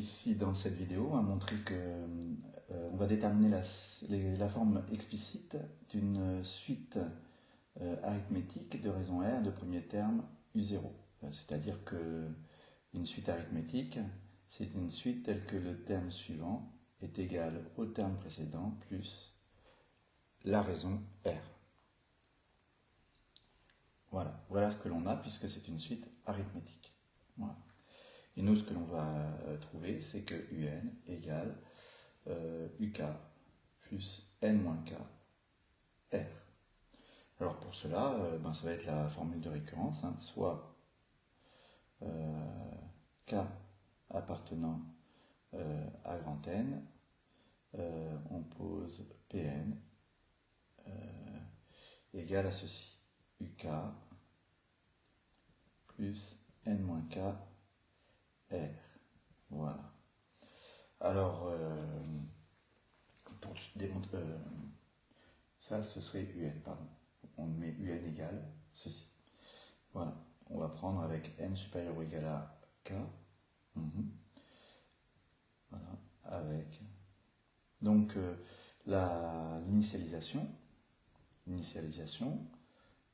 ici, dans cette vidéo, on va montrer que on va déterminer la forme explicite d'une suite arithmétique de raison R de premier terme U0. C'est-à-dire qu'une suite arithmétique, c'est une suite telle que le terme suivant est égal au terme précédent plus la raison R. Voilà ce que l'on a puisque c'est une suite arithmétique. Voilà. Et nous, ce que l'on va trouver, c'est que UN égale UK plus N-K R. Alors pour cela, ça va être la formule de récurrence, hein, soit K appartenant à grand N, on pose Pn égale à ceci, UK plus N-K R. Voilà. Alors, pour démontrer, ça ce serait UN, pardon. On met UN égale ceci. Voilà. On va prendre avec N supérieur ou égal à K. Voilà. Avec. Donc, l'initialisation,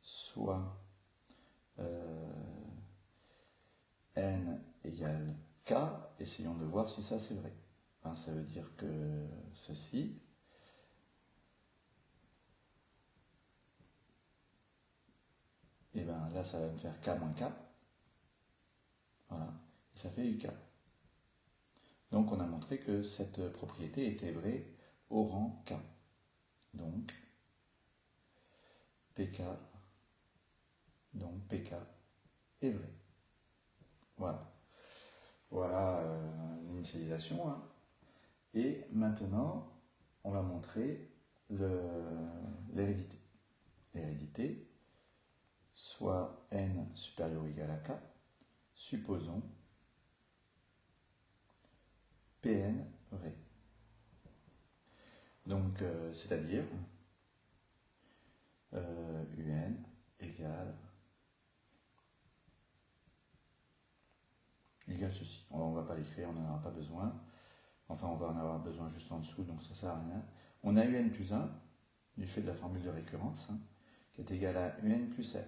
soit N égale K, essayons de voir si ça c'est vrai. Ça veut dire que ceci, et bien là ça va me faire K moins K, voilà, et ça fait UK. Donc on a montré que cette propriété était vraie au rang K. Donc PK est vrai. Voilà l'initialisation. Hein. Et maintenant, on va montrer l'hérédité. L'hérédité, soit N supérieur ou égal à K, supposons Pn vrai. Donc, c'est-à-dire UN égale ceci. On ne va pas l'écrire, on n'en aura pas besoin. Enfin, on va en avoir besoin juste en dessous, donc ça ne sert à rien. On a UN plus 1, du fait de la formule de récurrence, hein, qui est égale à UN plus R.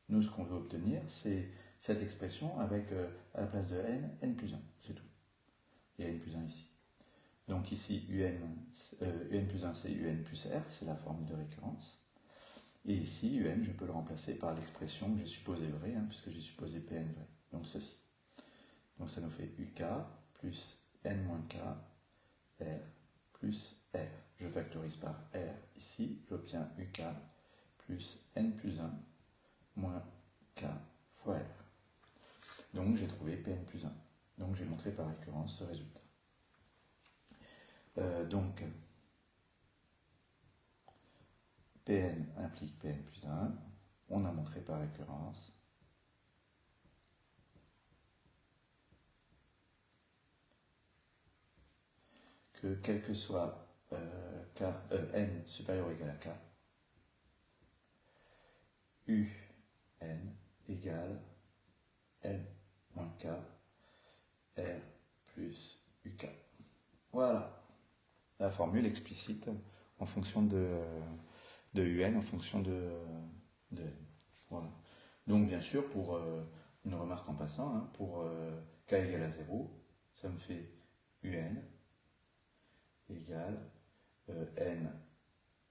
Nous, ce qu'on veut obtenir, c'est cette expression avec, à la place de N, N plus 1, c'est tout. Il y a N plus 1 ici. Donc ici, UN plus 1, c'est UN plus R, c'est la formule de récurrence. Et ici, UN, je peux le remplacer par l'expression que j'ai supposée vraie, hein, puisque j'ai supposé Pn vrai. Donc ceci. Donc ça nous fait UK plus N-K R plus R. Je factorise par R ici, j'obtiens UK plus N plus 1 moins K fois R. Donc j'ai trouvé Pn plus 1. Donc j'ai montré par récurrence ce résultat. Donc Pn implique Pn plus 1. On a montré par récurrence. Que quel que soit n supérieur ou égal à k, un égale n moins k r plus uk. Voilà la formule explicite en fonction de un en fonction de n. Voilà. Donc bien sûr, pour une remarque en passant, hein, pour k égale à 0, ça me fait un égale n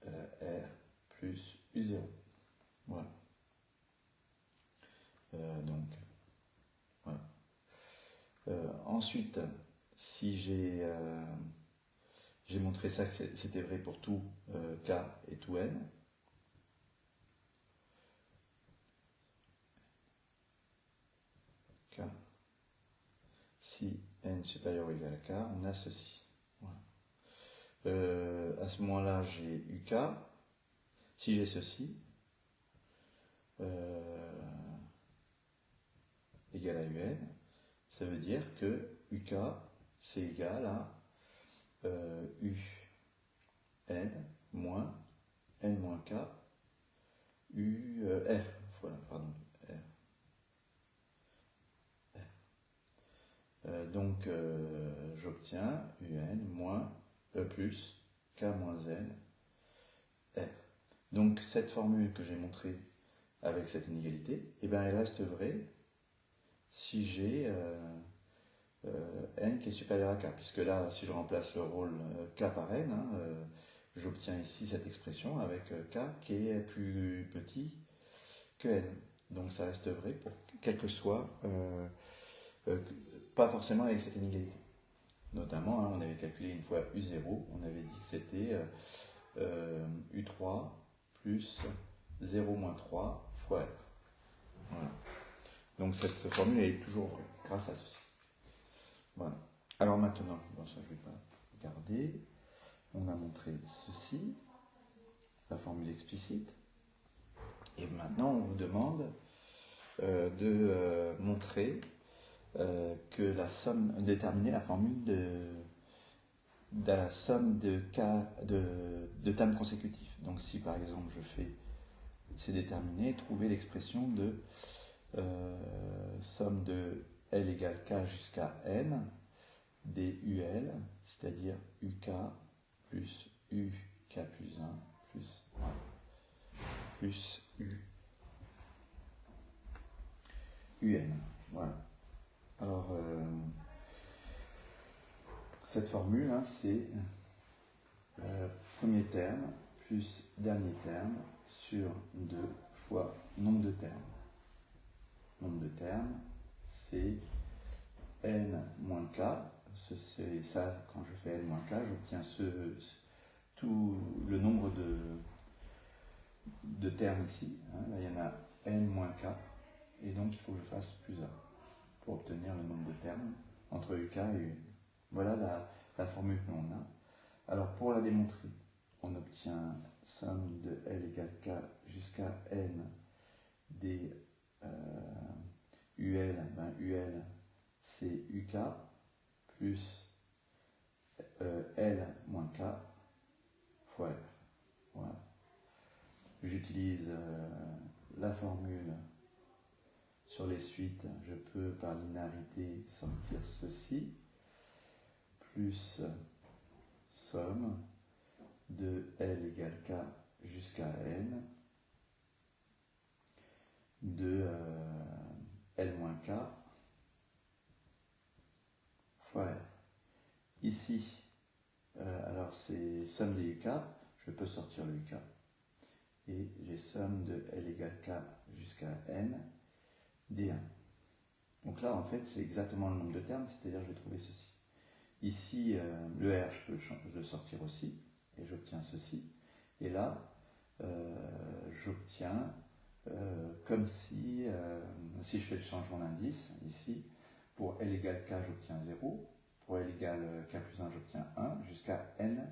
r plus u0. Voilà. Donc, voilà. Ensuite, si j'ai montré ça que c'était vrai pour tout k et tout n, k, si n supérieur ou égal à k, on a ceci. Voilà. À ce moment-là, j'ai UK. Si j'ai ceci, égal à UN, ça veut dire que UK, c'est égal à UN moins N moins K R. Voilà, pardon. R. Donc, j'obtiens UN moins E plus K moins N R. Donc cette formule que j'ai montrée avec cette inégalité, eh ben, elle reste vraie si j'ai N qui est supérieur à K, puisque là, si je remplace le rôle K par N, hein, j'obtiens ici cette expression avec K qui est plus petit que N. Donc ça reste vrai pour quel que soit, pas forcément avec cette inégalité. Notamment, hein, on avait calculé une fois U0, on avait dit que c'était U3 plus 0 moins 3 fois R. Voilà. Donc cette formule est toujours vraie grâce à ceci. Voilà. Alors maintenant, bon, ça je ne vais pas garder. On a montré ceci, la formule explicite. Et maintenant, on vous demande de montrer que la somme, déterminer la formule de la somme de termes consécutifs. Donc si par exemple je fais, c'est déterminer, trouver l'expression de somme de L égale K jusqu'à N des UL, c'est-à-dire UK plus UK plus 1 plus 1 plus UN. Voilà. Alors, cette formule, hein, c'est premier terme plus dernier terme sur 2 fois nombre de termes. Nombre de termes, c'est N moins K. C'est ça, quand je fais N moins K, j'obtiens tout le nombre de termes ici. Hein. Là, il y en a N moins K. Et donc, il faut que je fasse plus 1 pour obtenir le nombre de termes entre UK et UN. Voilà la formule que l'on a. Alors, pour la démontrer, on obtient somme de L égale K jusqu'à N des UL. Ben, UL, c'est UK plus L moins K fois R. Voilà. J'utilise la formule sur les suites. Je peux par linéarité sortir ceci, plus somme de L égale K jusqu'à N de L moins K fois R. Ici, alors c'est somme des UK, je peux sortir le UK, et j'ai somme de L égale K jusqu'à N D1. Donc là, en fait, c'est exactement le nombre de termes, c'est-à-dire je vais trouver ceci. Ici, le R, je peux le sortir aussi, et j'obtiens ceci. Et là, j'obtiens comme si je fais le changement d'indice, ici, pour L égale K, j'obtiens 0, pour L égale K plus 1, j'obtiens 1, jusqu'à N,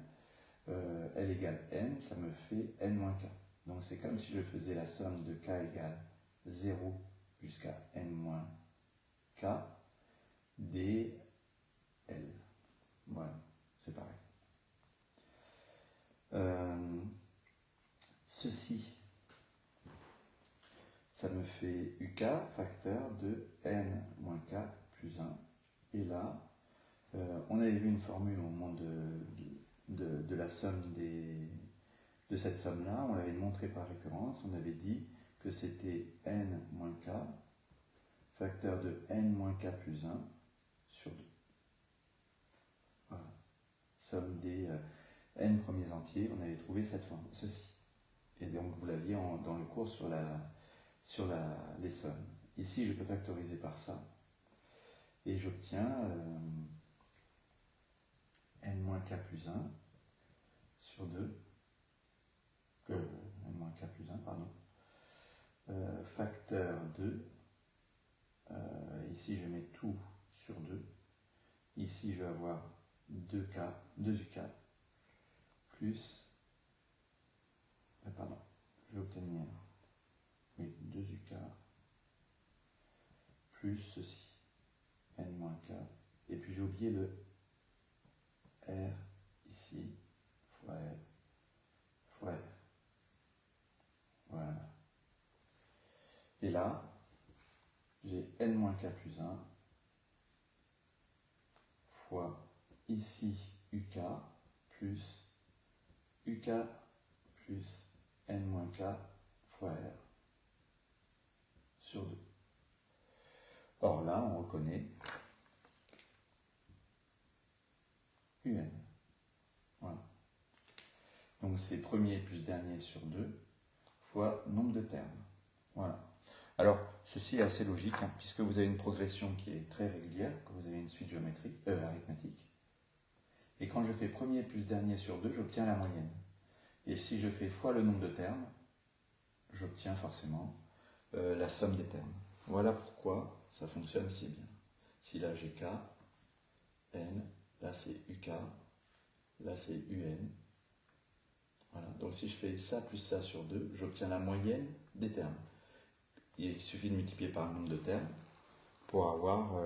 L égale N, ça me fait N moins K. Donc c'est comme si je faisais la somme de K égale 0 jusqu'à N moins K dl. Voilà, c'est pareil. Ceci, ça me fait UK facteur de N moins K plus 1. Et là, on avait vu une formule au moment de la somme de cette somme-là. On l'avait montré par récurrence. On avait dit que c'était N moins K facteur de N moins K plus 1 sur 2. Voilà. Somme des N premiers entiers, on avait trouvé cette forme, ceci. Et donc vous l'aviez dans le cours sur les sommes. Ici, je peux factoriser par ça. Et j'obtiens N moins K plus 1 sur 2. N moins K plus 1, pardon. Facteur 2. Ici, je mets tout sur 2. Ici, je vais avoir 2K, 2UK, plus, pardon, je vais obtenir 2UK, plus ceci, N-K, et puis j'ai oublié le R ici, fois R, fois R. Voilà. Et là, j'ai N-K plus 1 fois ici UK plus UK plus N-K fois R sur 2. Or là, on reconnaît UN. Voilà. Donc c'est premier plus dernier sur 2 fois nombre de termes. Voilà. Alors, ceci est assez logique, hein, puisque vous avez une progression qui est très régulière, quand vous avez une suite arithmétique. Et quand je fais premier plus dernier sur 2, j'obtiens la moyenne. Et si je fais fois le nombre de termes, j'obtiens forcément la somme des termes. Voilà pourquoi ça fonctionne si bien. Si là j'ai K, N, là c'est UK, là c'est UN. Voilà. Donc si je fais ça plus ça sur 2, j'obtiens la moyenne des termes. Il suffit de multiplier par le nombre de termes pour avoir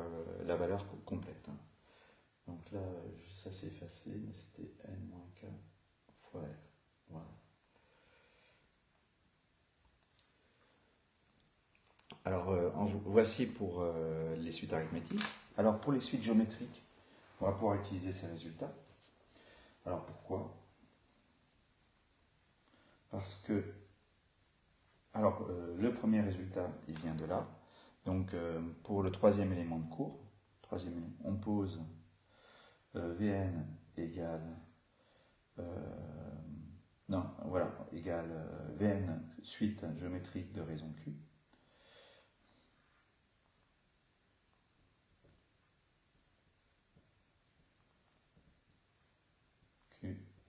la valeur complète. Hein. Donc là, ça c'est effacé, mais c'était N-K fois R. Voilà. Alors, voici pour les suites arithmétiques. Alors, pour les suites géométriques, on va pouvoir utiliser ces résultats. Alors, pourquoi? Parce que, alors, le premier résultat, il vient de là. Donc, pour le troisième élément de cours, on pose Vn égale, égale Vn suite géométrique de raison Q.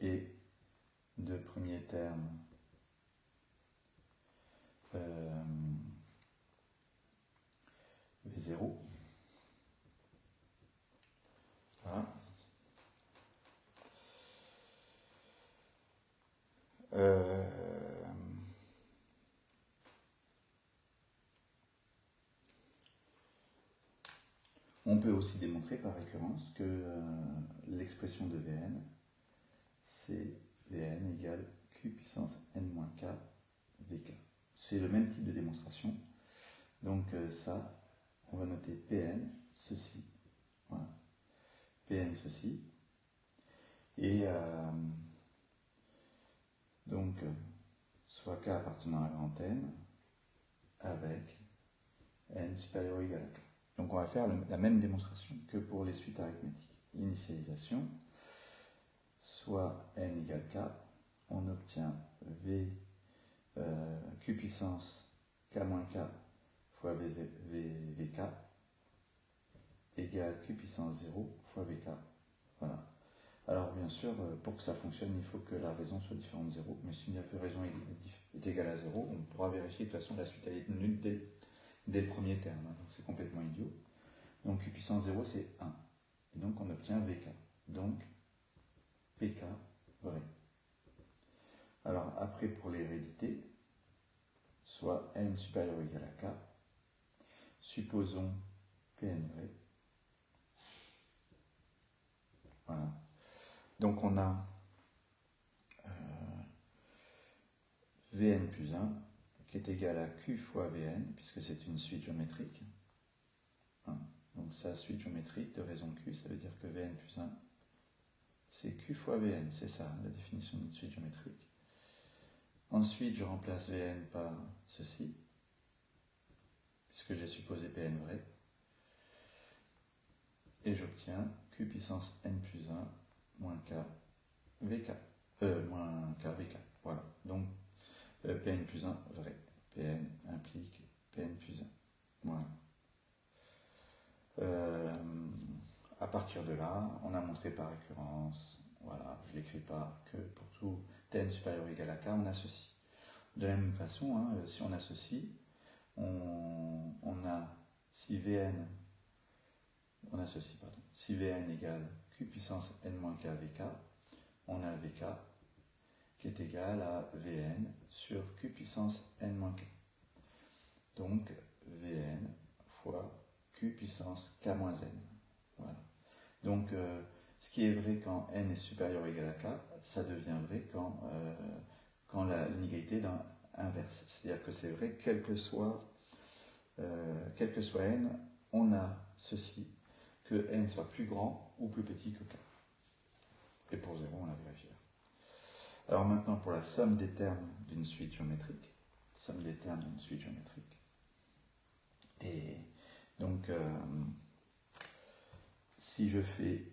Et de premier terme V0. Voilà. On peut aussi démontrer par récurrence que l'expression de Vn, c'est Vn égale Q puissance n-k Vk. C'est le même type de démonstration. Donc ça, on va noter Pn, ceci. Voilà. Pn, ceci. Et donc, soit K appartenant à grand N avec N supérieur ou égal à K. Donc on va faire la même démonstration que pour les suites arithmétiques. L'initialisation, soit N égale K, on obtient V Q puissance K-K fois Vk égale Q puissance 0 fois Vk. Voilà. Alors bien sûr, pour que ça fonctionne, il faut que la raison soit différente de 0. Mais si la raison est égale à 0, on pourra vérifier de toute façon la suite elle est nulle dès le premier terme. Donc c'est complètement idiot. Donc Q puissance 0 c'est 1. Et donc on obtient Vk. Donc Pk vrai. Alors après pour l'hérédité, soit n supérieur ou égal à k, supposons Pn vrai. Voilà. Donc on a Vn plus 1 qui est égal à Q fois Vn, puisque c'est une suite géométrique. Hein. Donc ça, suite géométrique de raison Q, ça veut dire que Vn plus 1, c'est Q fois Vn, c'est ça la définition d'une suite géométrique. Ensuite, je remplace Vn par ceci, puisque j'ai supposé Pn vrai. Et j'obtiens Q puissance n plus 1 moins k Vk. Moins k Vk. Voilà. Donc, Pn plus 1 vrai. Pn implique Pn plus 1. Voilà. À partir de là, on a montré par récurrence, voilà, je ne l'écris pas, que pour tout n supérieur ou égal à k, on associe. De la même façon, hein, si on associe, on a si Vn, on associe, pardon, si Vn égale Q puissance n-k Vk, on a Vk qui est égal à Vn sur Q puissance n-k. Donc Vn fois Q puissance k-n. Voilà. Donc, ce qui est vrai quand n est supérieur ou égal à k, ça devient vrai quand l'inégalité est inverse. C'est-à-dire que c'est vrai, quel que soit n, on a ceci, que n soit plus grand ou plus petit que k. Et pour 0, on l'a vérifié. Alors maintenant, pour la somme des termes d'une suite géométrique. Somme des termes d'une suite géométrique. Et donc, si je fais...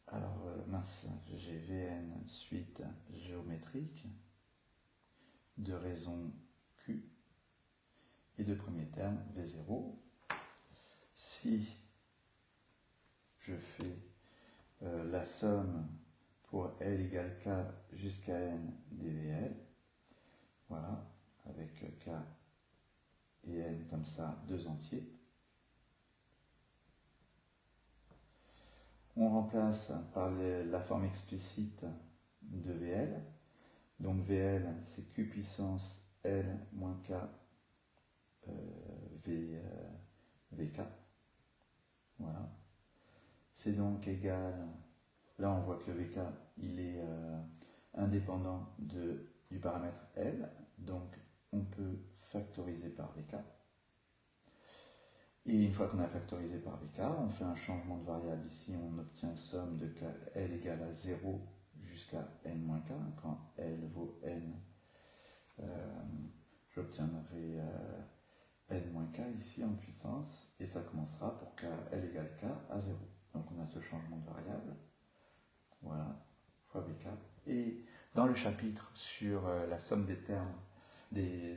Alors, mince, j'ai Vn suite géométrique de raison Q et de premier terme V0. Si je fais la somme pour L égale K jusqu'à N dVL, voilà, avec K et N comme ça, deux entiers. On remplace par la forme explicite de VL. Donc VL, c'est Q puissance L moins K VK. Voilà. C'est donc égal, là on voit que le VK, il est indépendant du paramètre L, donc on peut factoriser par VK. Et une fois qu'on a factorisé par VK, on fait un changement de variable. Ici, on obtient somme de L égale à 0 jusqu'à N-K. Quand L vaut N, j'obtiendrai N-K ici en puissance. Et ça commencera pour L égale K à 0. Donc on a ce changement de variable. Voilà, fois VK. Et dans le chapitre sur la somme des termes des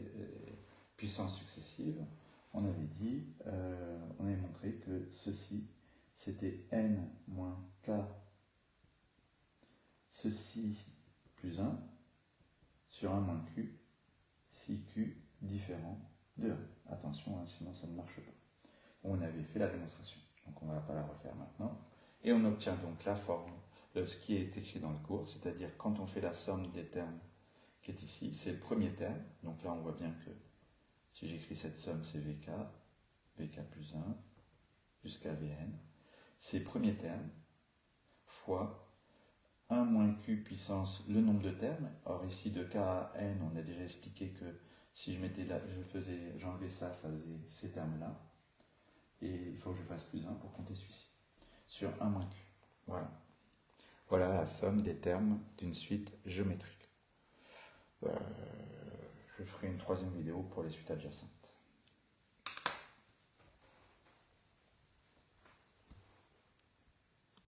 puissances successives, on avait dit, on avait montré que ceci, c'était n moins k, ceci plus 1, sur 1 moins q, si q différent de 1. Attention, hein, sinon ça ne marche pas. On avait fait la démonstration, donc on ne va pas la refaire maintenant. Et on obtient donc la forme de ce qui est écrit dans le cours, c'est-à-dire quand on fait la somme des termes qui est ici, c'est le premier terme, donc là on voit bien que si j'écris cette somme, c'est VK, VK plus 1, jusqu'à Vn. C'est le premier terme, fois 1 moins Q puissance le nombre de termes. Or ici, de K à N, on a déjà expliqué que si je mettais là, j'enlevais ça, ça faisait ces termes-là. Et il faut que je fasse plus 1 pour compter celui-ci. Sur 1 moins Q. Voilà. Voilà la somme des termes d'une suite géométrique. Je ferai une troisième vidéo pour les suites adjacentes.